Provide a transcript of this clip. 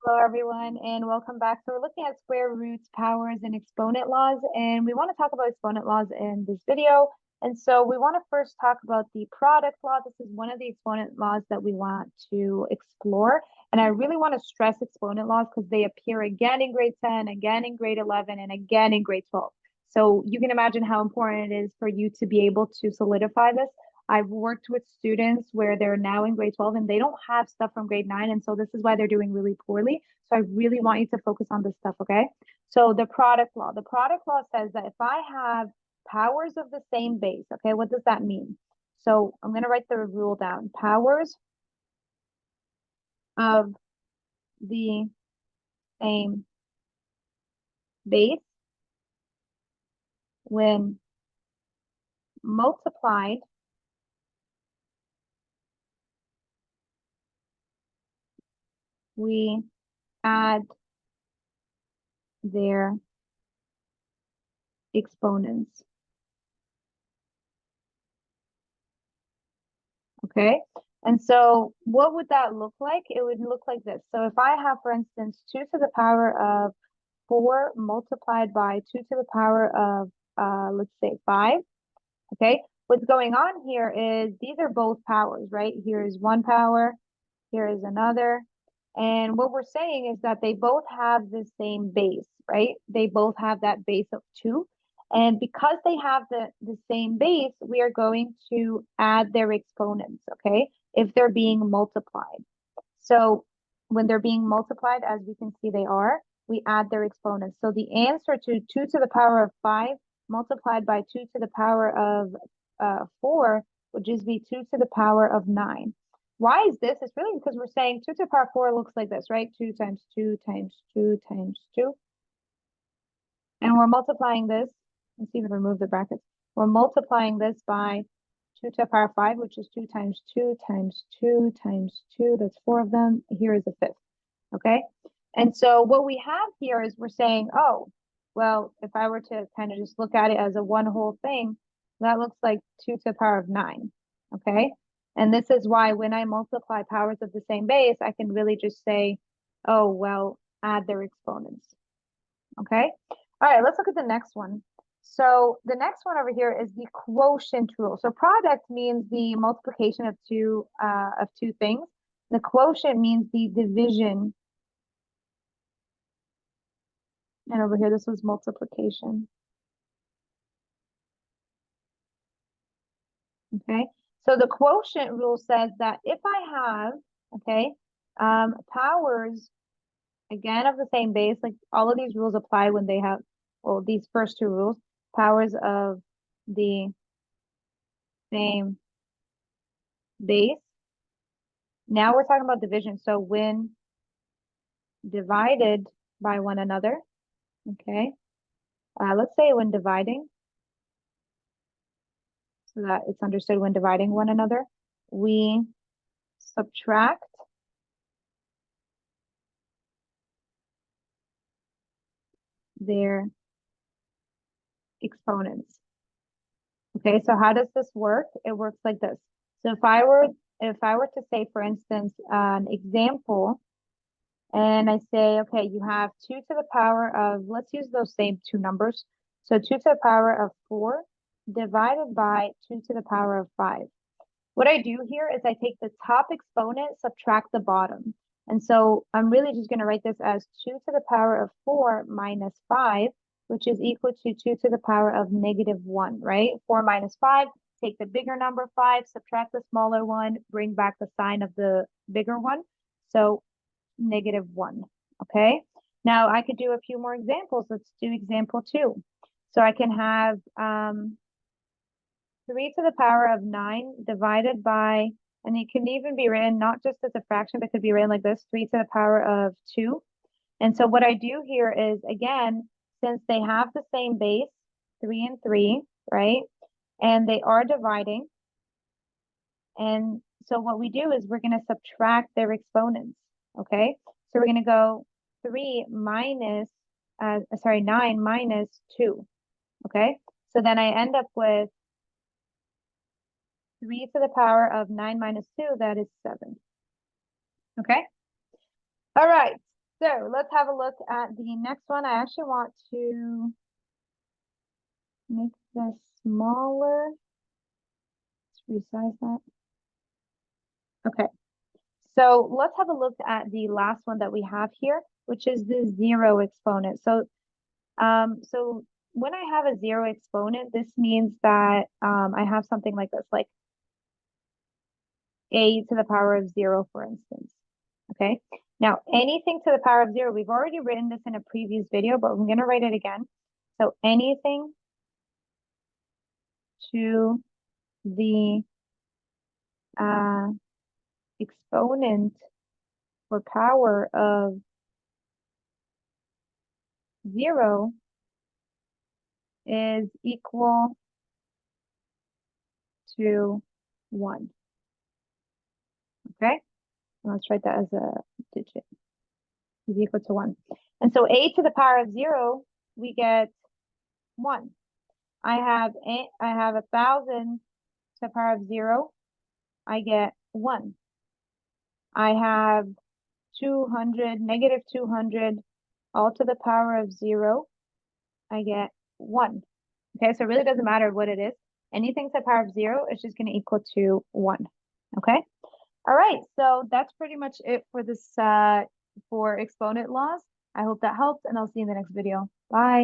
Hello, everyone, and welcome back. So we're looking at square roots, powers, and exponent laws, and we want to talk about exponent laws in this video. And so we want to first talk about the product law. This is one of the exponent laws that we want to explore. And I really want to stress exponent laws because they appear again in grade 10, again in grade 11, and again in grade 12. So you can imagine how important it is for you to be able to solidify this. I've worked with students where they're now in grade 12 and they don't have stuff from grade 9. And so this is why they're doing really poorly. So I really want you to focus on this stuff, okay? So the product law says that if I have powers of the same base, okay, what does that mean? So I'm going to write the rule down. Powers of the same base when multiplied we add their exponents. Okay. And so what would that look like? It would look like this. So if I have, for instance, 2 to the power of 4 multiplied by 2 to the power of, let's say 5, okay? What's going on here is these are both powers, right? Here is one power, here is another. And what we're saying is that they both have the same base, right? They both have that base of 2. And because they have the same base, we are going to add their exponents, okay? If they're being multiplied. So when they're being multiplied, as we can see they are, we add their exponents. So the answer to 2 to the power of 5 multiplied by 2 to the power of 4 would just be 2 to the power of 9. Why is this? It's really because we're saying 2 to the power of 4 looks like this, right? 2 times 2 times 2 times 2. And we're multiplying this. Let's even remove the brackets. We're multiplying this by 2 to the power of 5, which is 2 times 2 times 2 times 2. That's 4 of them. Here is a fifth. Okay. And so what we have here is we're saying, oh, well, if I were to kind of just look at it as a one whole thing, that looks like 2 to the power of 9. Okay. And this is why when I multiply powers of the same base, I can really just say, oh, well, add their exponents. Okay. All right, let's look at the next one. So the next one over here is the quotient rule. So product means the multiplication of two things. The quotient means the division. And over here, this was multiplication. Okay. So the quotient rule says that if I have, okay, powers, again, of the same base, like all of these rules apply when they have, well, these first two rules, powers of the same base. Now we're talking about division. So when divided by one another, okay, let's say when dividing, so that it's understood when dividing one another, we subtract their exponents. Okay, so how does this work? It works like this. So if I were to say, for instance, an example, and I say, okay, you have 2 to the power of, let's use those same two numbers. So 2 to the power of 4 divided by 2 to the power of 5. What I do here is I take the top exponent, subtract the bottom. And so I'm really just going to write this as 2 to the power of 4 minus 5, which is equal to 2 to the power of negative 1, right? 4 minus 5, take the bigger number 5, subtract the smaller one, bring back the sign of the bigger one. So negative 1, okay? Now I could do a few more examples. Let's do example 2. So I can have 3 to the power of 9 divided by, and it can even be written not just as a fraction, but could be written like this, 3 to the power of 2. And so what I do here is, again, since they have the same base, 3 and 3, right? And they are dividing. And so what we do is we're going to subtract their exponents, okay? So we're going to go 9 minus 2, okay? So then I end up with 3 to the power of 9 minus 2, that is 7. Okay? All right. So let's have a look at the next one. I actually want to make this smaller. Let's resize that. Okay. So let's have a look at the last one that we have here, which is the zero exponent. So when I have a zero exponent, this means that I have something like this, like a to the power of zero, for instance. Okay. Now, anything to the power of zero, we've already written this in a previous video, but I'm going to write it again. So anything to the exponent or power of zero is equal to 1. Okay? Let's write that as a digit. Is equal to 1. And so a to the power of 0, we get 1. I have 1,000 to the power of 0, I get 1. I have 200, negative 200, all to the power of 0, I get 1. Okay, so it really doesn't matter what it is. Anything to the power of 0 is just going to equal to 1. Okay? All right, so that's pretty much it for this for exponent laws. I hope that helped, and I'll see you in the next video. Bye.